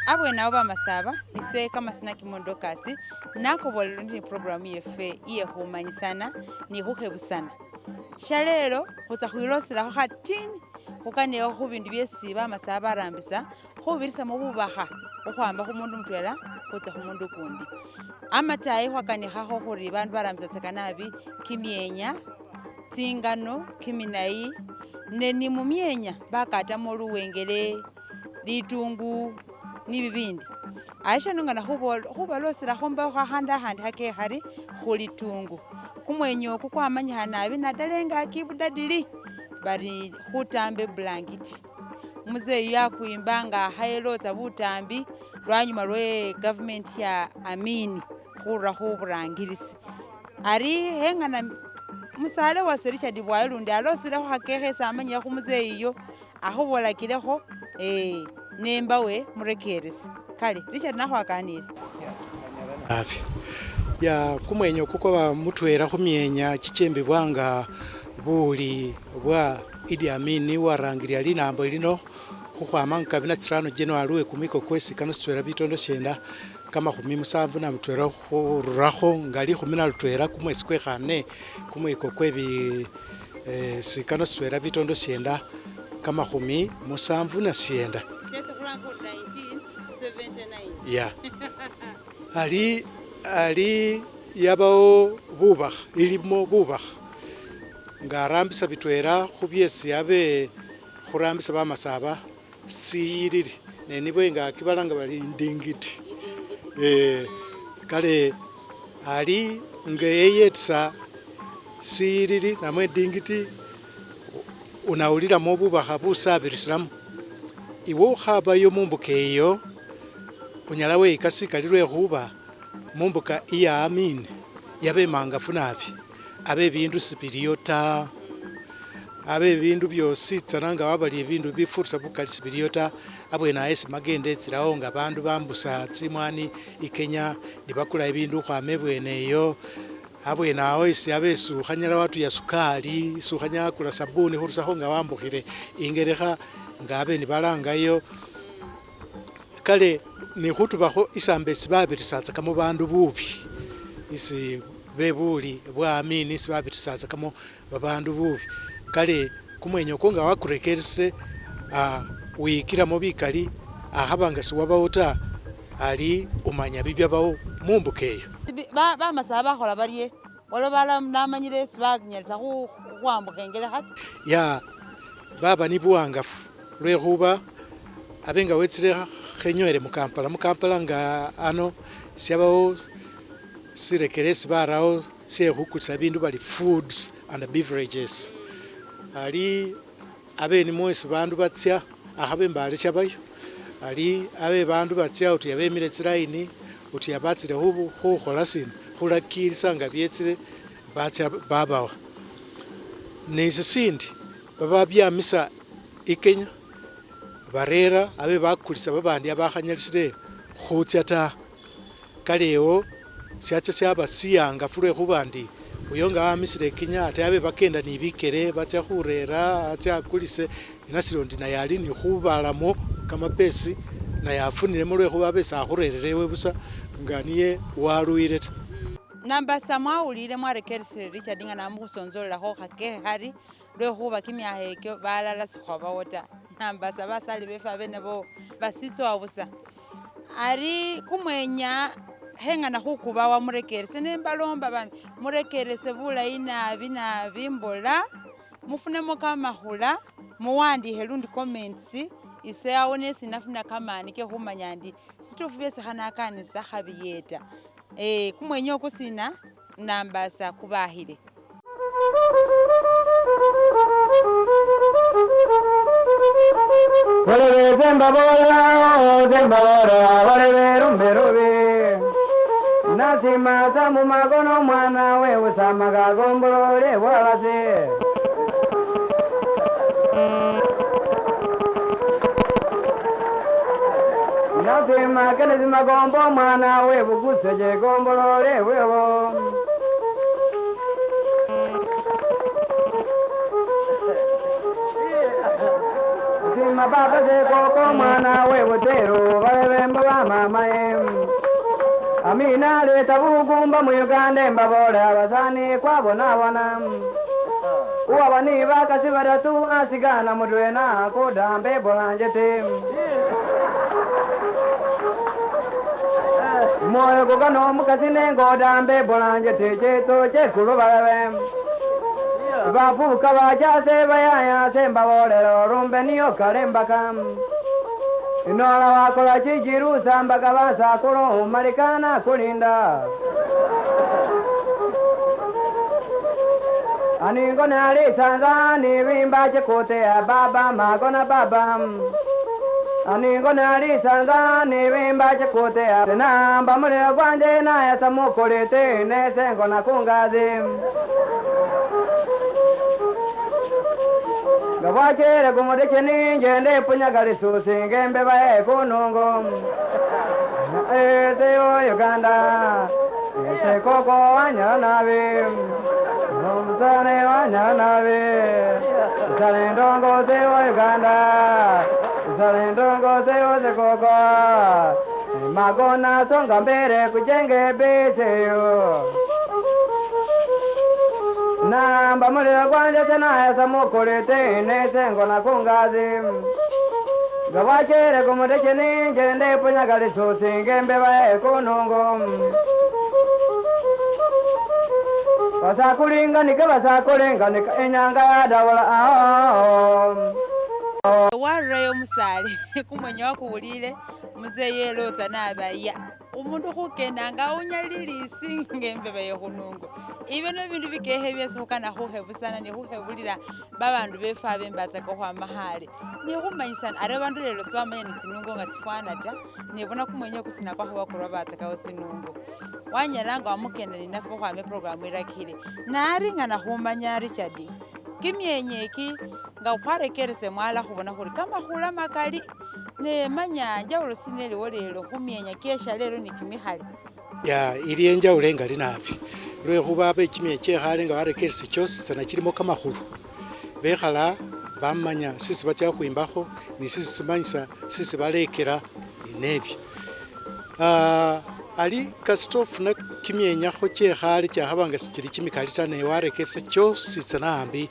Abwe nabo bamasaba ise kama sina kimondo kasi nakobolela ndi programu yefe iye khumanyisana ni khukhebusana shalelo khutsa khwiloselaho khatini khukaneho khubindu byesi bamasaba barambisa khubirisa mu bubakha khukhwamba khumundu mutwela khutsa khumundu kundi amatayi khwakanikhakho khuri bandu barambisa tsakanabi kimyenya tsingano kiminayi neni mumyenya bakatamo luwengele litungu ni bibindi aisha nungana khubaloselaho mbaho khandi hakehari khulitungu kumwenyo kukwamanyikha nabi nadalenga kibudadili bari Khutamba Iblankiti muzeyi yakwimba nga hayelotsa butambi lwanyuma lwe government ya amini khura khuburangirisi ari hengana musale wa Richard bwayo lundi alosilekho khakehe samanyile khumuzeyi iyo akhubolakilekho nembawe murekeresi kale Richard nakhwakanile api ya kumwenyo kuko bamutwera khumyenya chichembebwanga buli bwa Idi Amini warangirya linambo lino khukhwama nkabina tsirano January we kumiko kwesi kanostwera bitondo shenda kama khumi musavu na mutwera khurakho ngali khumi na lutwera kumwesi kwekhane kumwiko kwebi sikanostwera bitondo shenda kama khumi musavu na shenda ya ali yabawo bubakha ilimo bubakha ngarambisa bitwera khubyesi abe khurambisa bamasaba siyiriri nenibo nga kibalanga bali ndingiti kale ali ngeyetsa siyiriri namwe ndingiti unaulira mo bubakha busabirisilamu iwo khabayo mumbuka eyo unyala weikasi kalirwe khuba mumbuka iya Amini yabe mangafu nabi abe bindu sipiriyo ta abe bindu byosi tsananga wabali bindu bifurisa bukali sipiriyo ta abwe na esi magende tsirawo nga bandu bambusa tsimwani ikenya nibakula ibindu khwamebweneyo abwe nawo isi abe sukhanyala watu ya sukali sukhanya kula sabuni khurusakho nga wambukhire ingerekha nga abe nibalangayo kale ni khutubakho isambesi babirisatsa kamo bandu bubi isi bebuli bwa Amini isi babirisatsa kamo babandu bubi kale kumwenyo konga wakurekeresere wikiramo bikali ahabanga siwabawo ta ali umanya bibyabawo mumbukeyo bamasaba bakhola bariye walo namanyile esi banyalisa khuwambuka engele khati ya baba ni buwangafu lwekhuba abenga wetsire khenywele mukampala nga ano syabawo sirekeresi barawo syekhukulisa bindu bali foods and beverages ali abeni mwesi bandu batsya akhabe mbali syabayo ali abe bandu batsya uti yabemile tsiraini uti yabatsile khukhola sina khulakilisa nga byetsile batsya babawa nesisindi baba byamisa ikenya barera abe bakulisa babandi abakhanyalisire khutsya ta kalewo syacha syabasiyanga fulwe khubandi uyonga wamisire Kenya ate abe bakenda ni bikere batsya khurera atsya akulise inasirondi na yali ni khubalamo kamapesi na yafunilemo lwe khuba besa akhurererewe busa nganiye waluire ta namba samwaulile mwarekeresere Richard nga namukhusonzolelakho khakehe khari lwe khuba kimyaha ekyo balala sikhwabawo ta namba sabasali befe abe nabo basitsowa busa ari kumwenya hengana khukubawa murekerese nembalomba bami murekerese bulayi nabi mbola mufunemo kamahula muwandihe lundi comments ise awone sinafuna kamani ke khumanya ndi situfu byesi khanakanisa khabiyeta kumwenya okusina nambasa kubahile Walebe zemba bora walebe rumberobe nasima zamu magono mwana we usama gagombolole walase nasima kene magombo mwana we buguseje gombolole wewo baba sekoko mwana webutero balebembo bamamaye amina leta bugumba mu Uganda mbabole abasani kwabonabona uwabani bakasi baratu asigana mudwena kodambe bolanjete moyo kugano mukasi nengodambe bolanjete cheto chekulu balebe bafuka bajase bayaya sembabolero rumbe niyo kalembaka inola wakola chijiru sambaka basakulu umalikana kulinda aningona alisanza nibimba chikote ya baba magona baba aningona alisanza nibimba chikote ya namba mulio gwanje naye samukolete nesengo na kungazi gawachere kumudeke ninjende punyagali susi ngembe bae kunungo Eteo Uganda ete koko wanyanabe Msane wanyanabe Salendongo teo Uganda Salendongo teo te koko Magona songa mbere kujenge beseyo namba mulio gwanje tena esa mukolete nesengo na kungazi gawachere kumudeke ninjende punyagali susi ngembe bae kunungo basakulinganika enyanga yadawula warrayo musale kumwenya wakuwulile muzeyi elota nabaya umundu khukendanga unyalilisi ngembeba yekhunungu ibino bindu bikehe byesi khukana khukhebusana ni khukhebulila babandu befe abembatsaka khwama khale ni khumanyisana ari bandu lelo sibamanya ni tsinungu nga tsifwana ta nibona kumwenya kusina kwakho bakulwa batsakawo tsinungu wanyalanga wamukenda ninafe khwama eprogramu irakhile naringana khumanya Richard kimyenyeki nga ukhwarekerese mwala khubona khuri kamakhula makali nemanya njawulo sineliwo lelo khumyenya kesha lelo ni kimikhali ya ili enjawulo engali nabi lwekhuba bekimye kyekhale nga warekerese kyosi tsana kilimo kamakhulu bekhala bamanya sisi batya khwimbakho ni sisi simanyisa sisi balekera inebyo ali kasitofuna kimyenyakho kyekhale kyakhabanga sikili kimikali ta ne warekerese kyosi tsana ambi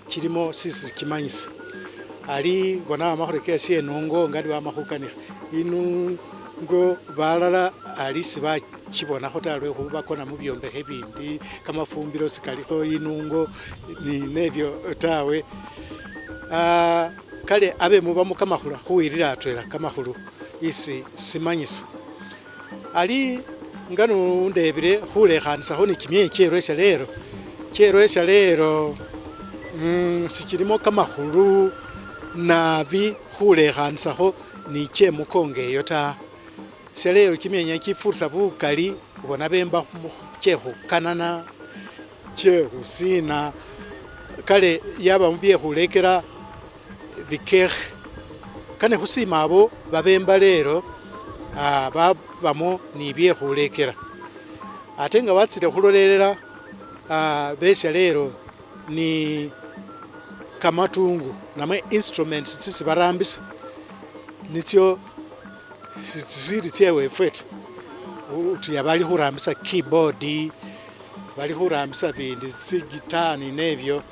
kilimo sisi kimanyisa ali bona amakhurekesi enungo ngadi wamakhukanikha inungo balala ali sibakibonakho ta lwekhuba bakona mu byombekhe bindi kamafumbiro sikalikho inungo ni nebyo tawe kale abe mubamo kamakhula khuwirira atwela kamakhulu isi simanyisa ali ngano ndebire khulekhanisakho ni kimyenyi kyerwesha lero sikilimo kamakhulu nabi khulekhanisakho ni kyemukongeyo ta shalero kimyenya kifurisa bukali ubona bemba kyekhukanana kyekhusina kale yaba mubye khulekera bikekhe kane khusima abo babemba lero babamo ni bye khulekera ate nga watsile khulolelela besha lero ni kamatungu namwe instruments tsisi barambisa nityo sisiri tsewefete utuya bali khurambisa keyboard bali khurambisa bindi tsigitani nebyo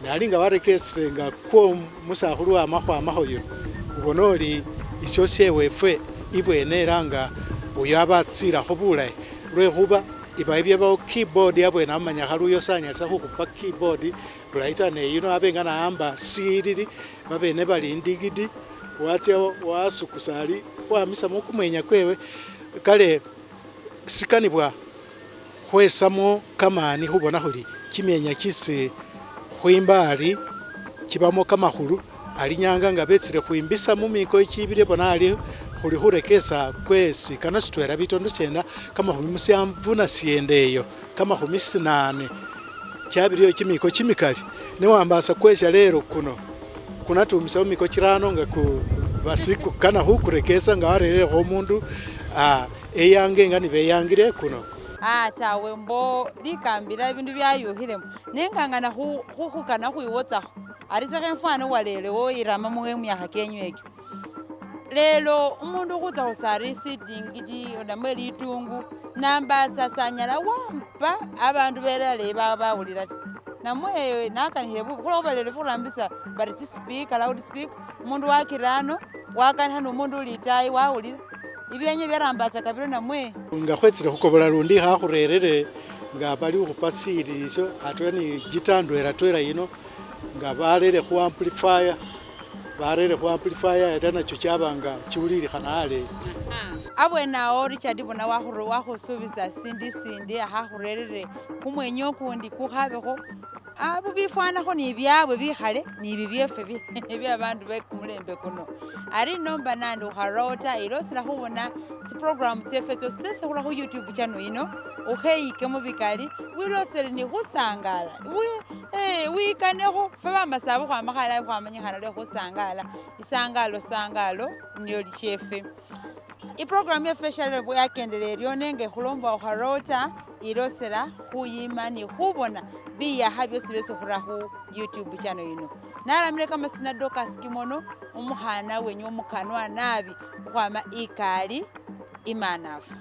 nalinga warekesere nga ko musakhulu amakhwamakho yo ubona oli isho syewefe ibweneranga uyo abatsirakho bulayi lwekhuba ibaibye ba keyboard yabwena amanya khaluyo sanyalisa khukhupa keyboard bulaita ne yino abenga naamba siriri babene bali indigidi watya wasukusali wamisa mukumwenya kwewe kale sikanibwa khwesamo kamani khubona khuli kimyenya kisi khwimbali kibamo kamakhulu ali nyanga nga betsile khwimbisa mumiko ikibire bona ali khuli khurekesa kwesi kana sitwera bitondo kyenda kamakhumi musyanvu na siyendeyo kamakhumi sinane kyabiriyo kimiko kimikali newambasa kwesha lero kuno kunatumisa mumiko kirano nga ku basiku kana khukurekesa nga warerere kho mundu eyange nga nibeyangire kuno tawe mbo likambila ibindu byayuhilemo nengangana khukhukana khwiwotsakho arisakho mfano walele woyirama myakha kenyu ekyo lelo umundu khutsa khusarisi dingidi namwe litungu nambasa sanyala wampa abandu belale bawulira ta namwe nakanihile bubu khulokhuba lelo khurambisa bari speaker loud speaker umundu wakirano wakaniha numundu uli itayi wawulira ibyenye byarambaza kabiro namwe nga khwetsile khukobola lundi khakhurerere nga bali ukhupa siriso atwe ni jitandwera twera yino nga barere khu amplifier era nakyo kyabanga kiwulirikhana ale abwenawo Richard bona wakhusubisa sindi ahakhurerere kumwenya okundi kukhabekho abo bifanakho ni byabwe bikhale ni bibyefe byabandu bekumulembe kuno ari nomba nandi ukharota ilosela khubona tsiprogramu tsefe tsose khula khu YouTube channel ino ukheyikemo bikali wilosele ni khusangala wikanekho fe bamasaba khwamakhala khwamanyikhana lwe khusangala isangalo niyo lichefe iprogramu yefeshale yakendelea lyonenge khulomba ukharota ilosela khuyima ni khubona biyaha byosi byesi khura khu YouTube channel ino naramile kamasina Dorcas Kimono umukhana wenyu omukanwa nabi khwama ikali imanafu